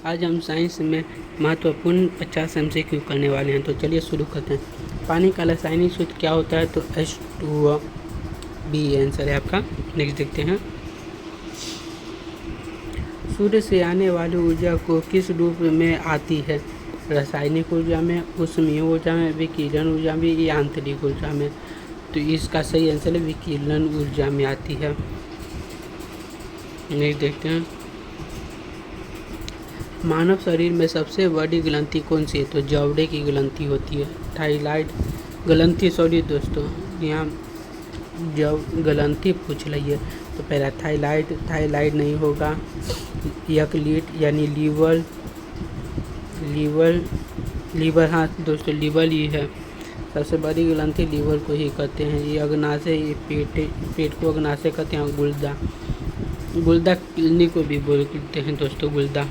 आज हम साइंस में महत्वपूर्ण 50 MCQ करने वाले हैं। तो चलिए शुरू करते हैं। पानी का रासायनिक सूत्र क्या होता है? तो H2O बी आंसर है आपका। नेक्स्ट देखते हैं। सूर्य से आने वाली ऊर्जा को किस रूप में आती है? रासायनिक ऊर्जा में, ऊष्मीय ऊर्जा में, विकिरण ऊर्जा में या आंतरिक ऊर्जा में? तो इसका सही आंसर है विकिरण ऊर्जा में आती है। नेक्स्ट देखते हैं। मानव शरीर में सबसे बड़ी ग्रंथि कौन सी है? तो जबड़े की ग्रंथि होती है। थायराइड ग्रंथि, सॉरी दोस्तों, यहाँ जब ग्रंथि पूछ रही है तो पहला थायराइड नहीं होगा। यकृत यानी लीवर, हाँ दोस्तों, लीवर ही है। सबसे बड़ी ग्रंथि लीवर को ही कहते हैं। ये अग्नाशय, ये पेट को अग्नाशय कहते हैं। गुर्दा किडनी को भी बोलते हैं दोस्तों, गुर्दा।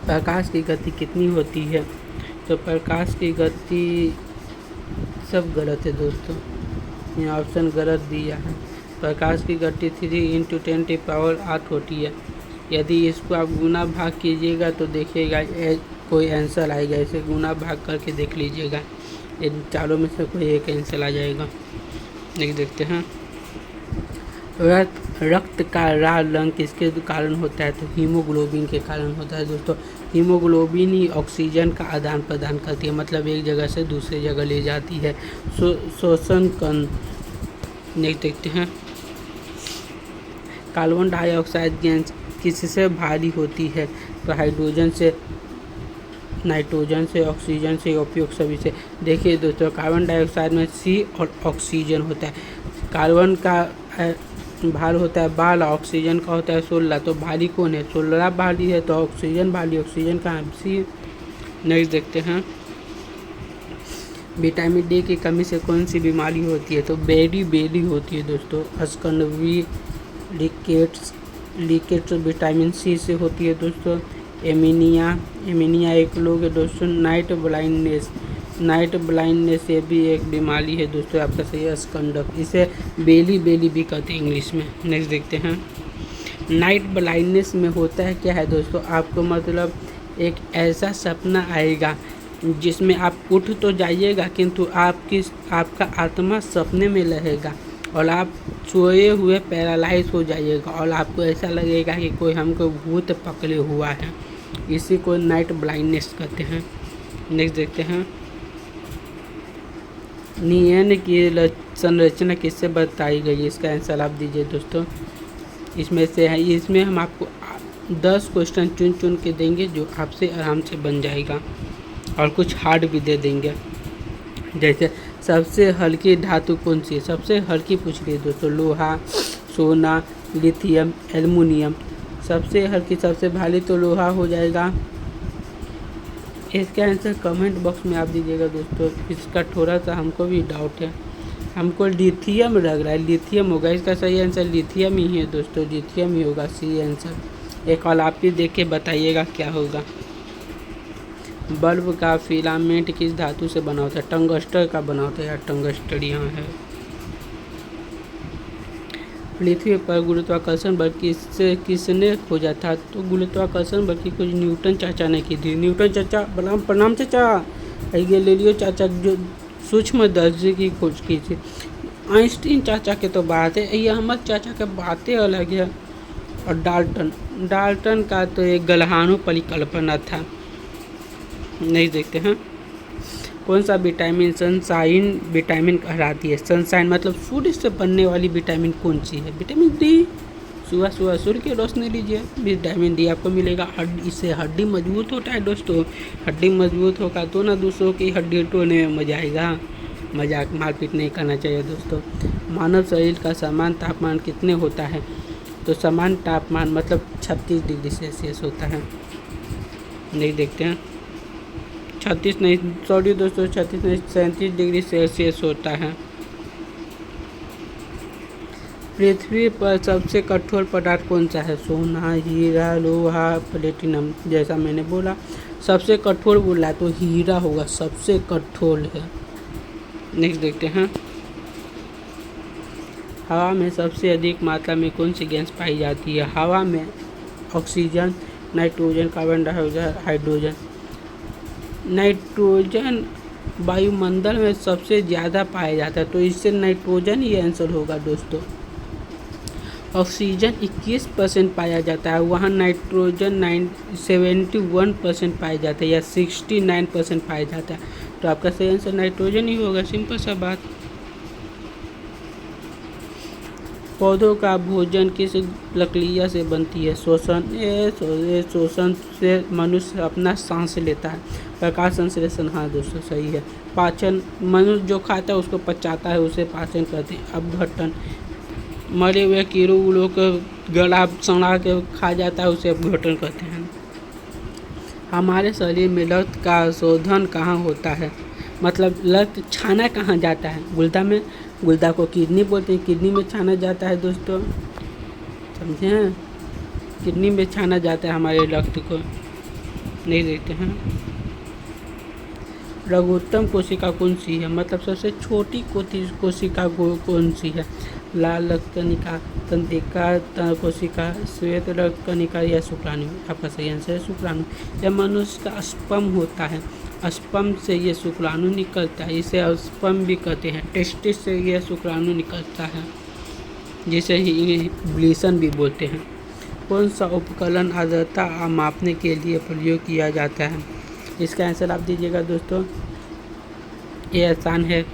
प्रकाश की गति कितनी होती है? तो प्रकाश की गति सब गलत है दोस्तों, यहाँ ऑप्शन गलत दिया है। प्रकाश की गति 3 × 10⁸ होती है। यदि इसको आप गुना भाग कीजिएगा तो देखिएगा कोई आंसर आएगा। इसे गुना भाग करके देख लीजिएगा, इन चारों में से कोई एक आंसर आ जाएगा। नेक्स्ट देखते हैं। रक्त का लाल रंग किसके कारण होता है? तो हीमोग्लोबिन के कारण होता है दोस्तों। हीमोग्लोबिन ही ऑक्सीजन का आदान प्रदान करती है, मतलब एक जगह से दूसरी जगह ले जाती है। शोषण कण। नेक्स्ट देखते हैं। कार्बन डाइऑक्साइड गैस किससे भारी होती है? तो हाइड्रोजन से, नाइट्रोजन से, ऑक्सीजन से, उपयोग सभी से। देखिए दोस्तों, कार्बन डाइऑक्साइड में C और ऑक्सीजन होता है। कार्बन का भार होता है 12, ऑक्सीजन का होता है 16। तो भारी कौन है? 16 भारी है, तो ऑक्सीजन भारी। ऑक्सीजन का C। नेक्स्ट देखते हैं। विटामिन डी की कमी से कौन सी बीमारी होती है? तो बेरी होती है दोस्तों। स्कंदवी लीकेट्स विटामिन C से होती है दोस्तों। एमीनिया एक लोग है दोस्तों। नाइट ब्लाइंडनेस ये भी एक बीमारी है दोस्तों। आपका सही है स्कंदक। इसे बेली भी कहते हैं इंग्लिश में। नेक्स्ट देखते हैं। नाइट ब्लाइंडनेस में होता है क्या है दोस्तों? आपको मतलब एक ऐसा सपना आएगा जिसमें आप उठ तो जाइएगा, किंतु आपका आत्मा सपने में रहेगा और आप सोए हुए पैरालाइज हो जाइएगा और आपको ऐसा लगेगा कि कोई हमको भूत पकड़े हुआ है। इसी को नाइट ब्लाइंडनेस कहते हैं। नेक्स्ट देखते हैं। नियन की संरचना किससे बताई गई है? इसका आंसर आप दीजिए दोस्तों। इसमें से है, इसमें हम आपको 10 क्वेश्चन चुन के देंगे जो आपसे आराम से बन जाएगा, और कुछ हार्ड भी दे देंगे। जैसे सबसे हल्की धातु कौन सी है? सबसे हल्की पूछ रही है दोस्तों। लोहा, सोना, लिथियम, एल्युमिनियम। सबसे हल्की, सबसे भारी तो लोहा हो जाएगा। इसका आंसर कमेंट बॉक्स में आप दीजिएगा दोस्तों। इसका थोड़ा सा हमको भी डाउट है, हमको लिथियम लग रहा है, लिथियम होगा। इसका सही आंसर लिथियम ही है दोस्तों, लिथियम ही होगा सही आंसर। एक और आप भी देख के बताइएगा क्या होगा। बल्ब का फिलामेंट किस धातु से बना होता है? टंगस्टर का बना होता है, या टंगस्टर यहाँ है। पृथ्वी पर गुरुत्वाकर्षण बल किसने खोजा था? तो गुरुत्वाकर्षण बल की खोज न्यूटन चाचा ने की थी। न्यूटन चाचा, प्रणाम चाचा। गैलीलियो चाचा जो सूक्ष्म दर्जे की खोज की थी। आइंस्टीन चाचा के तो बात है, ये अहमद चाचा के बातें अलग है। और डाल्टन का तो एक ग्रहाणु परिकल्पना था। नहीं देखते हैं। कौन सा विटामिन सनशाइन विटामिन कहलाती है? सनशाइन मतलब सूर्य से बनने वाली विटामिन कौन सी है? Vitamin D. सुबह सूर्य की रोशनी लीजिए, विटामिन डी आपको मिलेगा। इससे हड्डी मजबूत होता है दोस्तों। हड्डी मजबूत होगा तो ना दूसरों की हड्डी तोड़ने में मजा आएगा। मजाक मारपीट नहीं करना चाहिए दोस्तों। मानव शरीर का समान तापमान कितने होता है? तो समान तापमान मतलब 36 डिग्री सेल्सियस होता है। नहीं देखते हैं। 36 नहीं, सॉरी दोस्तों, 36 नहीं, 37 डिग्री सेल्सियस होता है। पृथ्वी पर सबसे कठोर पदार्थ कौन सा है? सोना, हीरा, लोहा, प्लेटिनम। जैसा मैंने बोला, सबसे कठोर बोला तो हीरा होगा, सबसे कठोर है। नेक्स्ट देखते हैं। हवा में सबसे अधिक मात्रा में कौन सी गैस पाई जाती है? हवा में oxygen, nitrogen, carbon dioxide, hydrogen. Nitrogen वायुमंडल में सबसे ज़्यादा पाया जाता है, तो इससे नाइट्रोजन ही आंसर होगा दोस्तों। ऑक्सीजन 21% पाया जाता है, वहाँ नाइट्रोजन 71% पाया जाता है या 69% पाया जाता है, तो आपका सही आंसर नाइट्रोजन ही होगा। सिंपल सा बात। पौधों का भोजन किस प्रक्रिया से बनती है? शोषण से मनुष्य अपना सांस लेता है। प्रकाश संश्लेषण, हाँ दोस्तों सही है। पाचन, मनुष्य जो खाता है उसको पचाता है, उसे पाचन कहते हैं। अपघटन, मरे हुए कीड़ों उड़ों को गला सड़ा के खा जाता है, उसे अपघटन कहते हैं। हमारे शरीर में रक्त का शोधन कहाँ होता है? मतलब रक्त छाना कहाँ जाता है? गुर्दा में। गुर्दा को किडनी बोलते हैं, किडनी में छाना जाता है दोस्तों, समझे हैं? किडनी में छाना जाता है हमारे रक्त को। नहीं देखते हैं। लघुत्तम कोशिका कौन सी है? मतलब सबसे छोटी कोशिका कौन सी है? लाल रक्त कणिका, तंत्रिका कोशिका, श्वेत रक्त कणिका या शुक्राणु? आपका सही आंसर है शुक्राणु। यह मनुष्य का स्पर्म होता है, स्पर्म से ये शुक्राणु निकलता है, इसे स्पर्म भी कहते हैं। टेस्टिस से यह शुक्राणु निकलता है, जिसे इवोल्यूशन भी बोलते हैं। कौन सा उपकरण आर्द्रता मापने के लिए प्रयोग किया जाता है? इसका आंसर आप दीजिएगा दोस्तों, ये आसान है,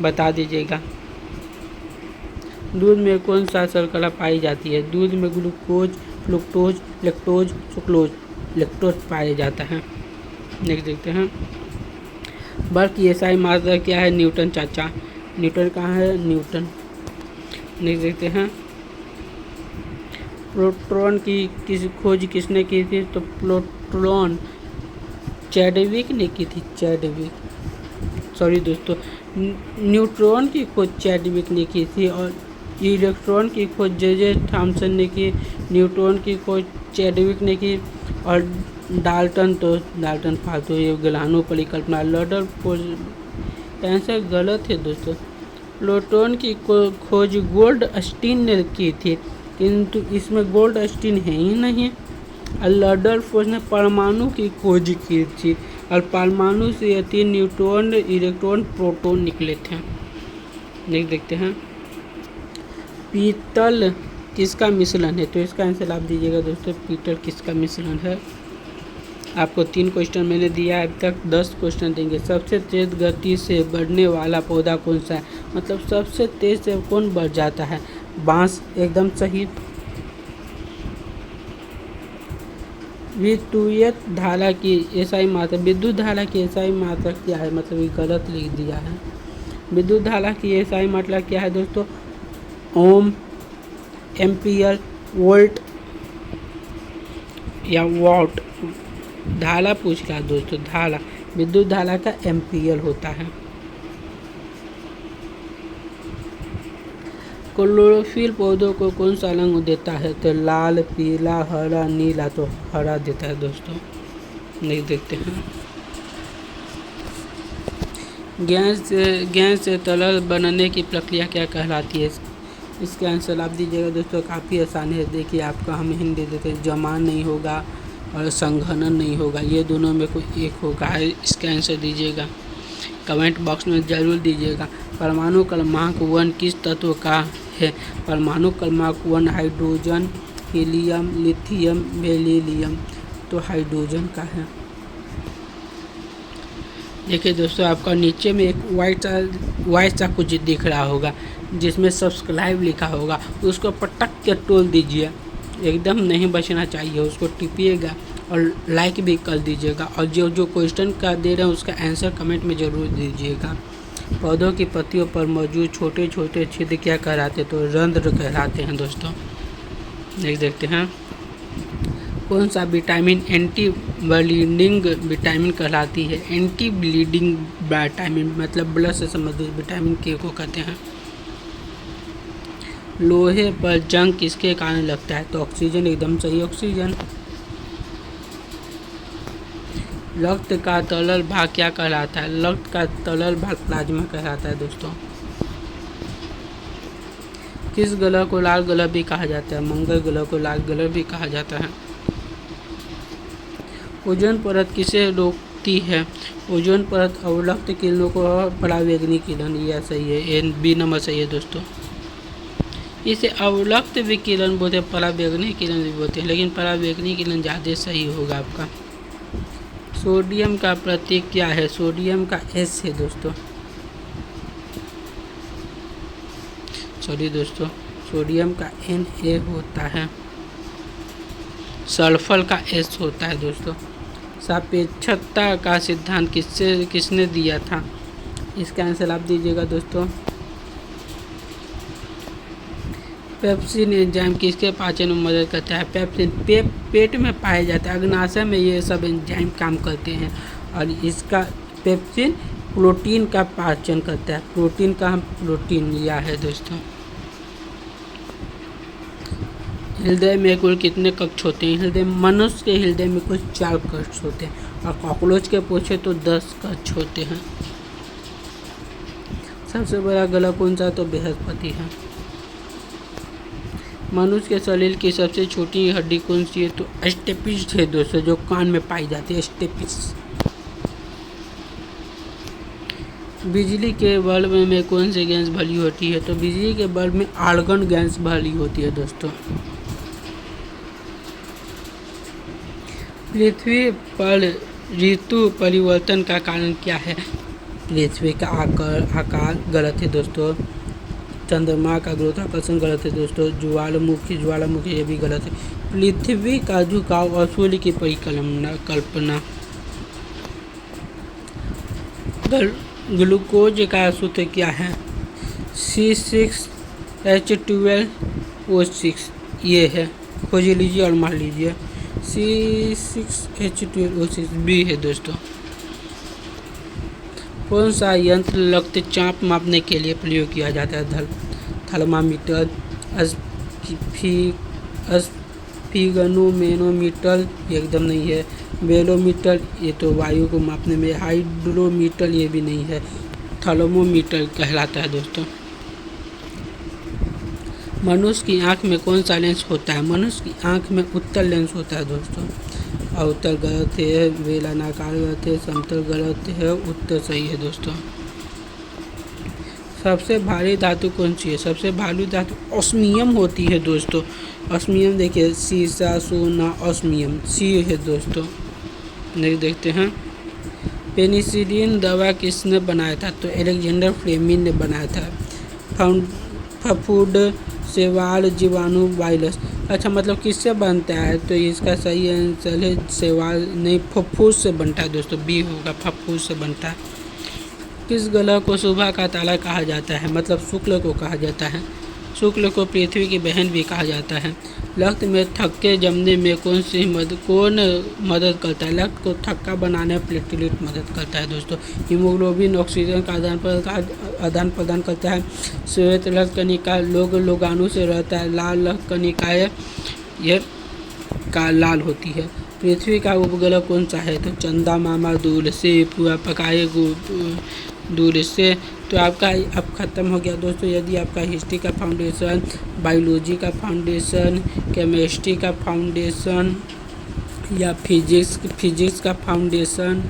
बता दीजिएगा। दूध में कौन सा शर्करा पाई जाती है? दूध में glucose, fructose, lactose, sucrose. Lactose पाया जाता है। नेक्स्ट देखते हैं। बल की एसआई मात्रा क्या है? न्यूटन चाचा। न्यूटन कहाँ है? न्यूटन। नेक्स्ट देखते हैं। प्रोटॉन की खोज किसने की थी? तो प्रोटॉन चैडविक ने की थी, चैडविक। सॉरी दोस्तों, न्यूट्रॉन की खोज चैडविक ने की थी और इलेक्ट्रॉन की खोज जे थॉमसन ने की। न्यूट्रॉन की खोज चैडविक ने की और डाल्टन फालतू, ये ग्रहाणु परिकल्पना। रदरफोर्ड आंसर गलत है दोस्तों। प्लूटोन की खोज गोल्डस्टीन ने की थी, किंतु इसमें गोल्डस्टीन है ही नहीं। रदरफोर्ड ने परमाणु की खोज की थी और परमाणु से 3 न्यूट्रॉन, इलेक्ट्रॉन, प्रोटॉन निकले थे। नेक्स्ट देखते हैं। पीतल किसका मिश्रण है? तो इसका आंसर आप दीजिएगा दोस्तों, पीतल किसका मिश्रण है? आपको 3 क्वेश्चन मैंने दिया है, अब तक 10 क्वेश्चन देंगे। सबसे तेज गति से बढ़ने वाला पौधा कौन सा है? मतलब सबसे तेज से कौन बढ़ जाता है? बांस, एकदम सही। विद्युत धारा की एसआई मात्रा, विद्युत धारा की एसआई मात्रा क्या है? मतलब ये गलत लिख दिया है। विद्युत धारा की एसआई मात्रा क्या है दोस्तों? ओम, एम्पियर, वोल्ट या वॉट? धारा पूछ रहा है दोस्तों, धारा। विद्युत धारा का एम्पियर होता है। क्लोरोफिल पौधों को कौन सा रंग देता है? तो लाल, पीला, हरा, नीला। तो हरा देता है दोस्तों। नहीं देखते हैं। गैस से तरल बनने की प्रक्रिया क्या कहलाती है? इसका आंसर आप दीजिएगा दोस्तों, काफ़ी आसान है। देखिए आपका हम हिंट दे देते हैं, जमान नहीं होगा और संघनन नहीं होगा, ये दोनों में कोई एक होगा। इसका आंसर दीजिएगा, कमेंट बॉक्स में ज़रूर दीजिएगा। परमाणु क्रमांक 1 किस तत्व का है? परमाणु क्रमांक 1 हाइड्रोजन, हीलियम, लिथियम, बेरिलियम। तो हाइड्रोजन का है। देखिए दोस्तों, आपका नीचे में एक वाइट सा कुछ दिख रहा होगा, जिसमें सब्सक्राइब लिखा होगा, उसको पटक के तोड़ दीजिए। एकदम नहीं बचना चाहिए, उसको टिपिएगा और लाइक भी कर दीजिएगा। और जो क्वेश्चन का दे रहे हैं उसका आंसर कमेंट में ज़रूर दीजिएगा। पौधों की पत्तियों पर मौजूद छोटे छोटे छिद्र क्या कहलाते हैं? तो रंध्र कहलाते हैं दोस्तों। नेक्स्ट देखते हैं। कौन सा विटामिन एंटी ब्लीडिंग विटामिन कहलाती है? एंटी ब्लीडिंग विटामिन मतलब ब्लड से संबंधित विटामिन के को कहते हैं। लोहे पर जंग किसके कारण लगता है? तो ऑक्सीजन, एकदम सही, ऑक्सीजन। रक्त का तरल भाग क्या कहलाता है? रक्त का तरल भाग प्लाज्मा कहलाता है दोस्तों। किस ग्रह को लाल ग्रह भी कहा जाता है? मंगल ग्रह को लाल ग्रह भी कहा जाता है। ओजोन परत किसे रोकती है? ओजोन परत अवलक्त किरणों को पराबैंगनी किरण, यह सही है, ए बी नंबर सही है दोस्तों। इसे अवलक्त विकिरण बोलते हैं, पराबैंगनी किरण भी बोलते हैं, लेकिन पराबैंगनी किरण ज़्यादा सही होगा आपका। सोडियम का प्रतीक क्या है? सोडियम का एस है दोस्तों। सॉरी दोस्तों, सोडियम का Na होता है। सल्फर का S होता है दोस्तों। सापेक्षता का सिद्धांत किसने दिया था? इसका आंसर आप दीजिएगा दोस्तों। पेप्सिन एंजाइम किसके पाचन में मदद करता है? पेप्सिन पेट में पाया जाता है, अग्नाशय में ये सब एंजाइम काम करते हैं, और इसका पेप्सिन प्रोटीन का पाचन करता है। प्रोटीन लिया है दोस्तों। हृदय में कुल कितने कक्ष होते हैं? मनुष्य के हृदय में कुल 4 कक्ष होते हैं, और कॉकरोच के पूछे तो 10 कक्ष होते हैं। सबसे बड़ा ग्रह कौन सा? तो बृहस्पति है। मनुष्य के शरीर की सबसे छोटी हड्डी कौन सी है? तो स्टेपिस है दोस्तों, जो कान में पाई जाती है, स्टेपिस। बिजली के बल्ब में कौन सी गैस भरी होती है? तो बिजली के बल्ब में आर्गन गैस भरी होती है दोस्तों। पृथ्वी पर ऋतु परिवर्तन का कारण क्या है? पृथ्वी का आकार गलत है दोस्तों। चंद्रमा का गुरुत्वाकर्षण गलत है दोस्तों। ज्वालामुखी ये भी गलत है। पृथ्वी का झुकाव और सूर्य की परिकल्पना। ग्लूकोज का सूत्र क्या है? C6H12O6, ये है, खोज लीजिए और मान लीजिए। C6H12O6 बी है दोस्तों। कौन सा यंत्र रक्तचाप मापने के लिए प्रयोग किया जाता है? थर्मामीटर, स्फिगनोमेनोमीटर, एकदम नहीं है। बेलोमीटर, ये तो वायु को मापने में। हाइड्रोमीटर, ये भी नहीं है। थर्मोमीटर कहलाता है दोस्तों। मनुष्य की आंख में कौन सा लेंस होता है? मनुष्य की आंख में उत्तल लेंस होता है दोस्तों। अवतल गलत है, बेलनाकार गलत है, समतल गलत है, उत्तर सही है दोस्तों। सबसे भारी धातु कौन सी है? सबसे भारी धातु ऑस्मियम होती है दोस्तों। ऑस्मियम देखिए, सीसा, सोना, ऑस्मियम, सी है दोस्तों। नहीं देखते हैं। पेनिसिलिन दवा किसने बनाया था? तो अलेक्जेंडर फ्लेमिंग ने बनाया था। फफूंद, शैवाल, जीवाणु, वायरस। अच्छा, मतलब किससे बनता है? तो इसका सही आंसर है शैवाल नहीं, फफूंद से बनता है दोस्तों। बी होगा, फफूंद से बनता है। किस ग्रह को सुबह का तारा कहा जाता है? मतलब शुक्र को कहा जाता है। शुक्र को पृथ्वी की बहन भी कहा जाता है। रक्त में थक्के जमने में कौन मदद करता है? रक्त को थक्का बनाने में प्लेटलेट मदद करता है दोस्तों। हीमोग्लोबिन ऑक्सीजन का आदान प्रदान करता है। श्वेत रक्त कणिका लोगाणु से रहता है। लाल रक्त कणिकाएं ये का लाल होती है। पृथ्वी का उपग्रह कौन सा है? तो चंदा मामा दूर से, पूरा पकाए दूर से। तो आपका अब ख़त्म हो गया दोस्तों। यदि आपका हिस्ट्री का फाउंडेशन, बायोलॉजी का फाउंडेशन, केमिस्ट्री का फाउंडेशन, या फिजिक्स का फाउंडेशन,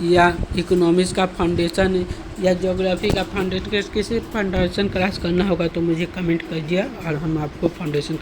या इकोनॉमिक्स का फाउंडेशन, या ज्योग्राफी का फाउंडेशन, किसी फाउंडेशन क्लास करना होगा तो मुझे कमेंट कीजिए और हम आपको फाउंडेशन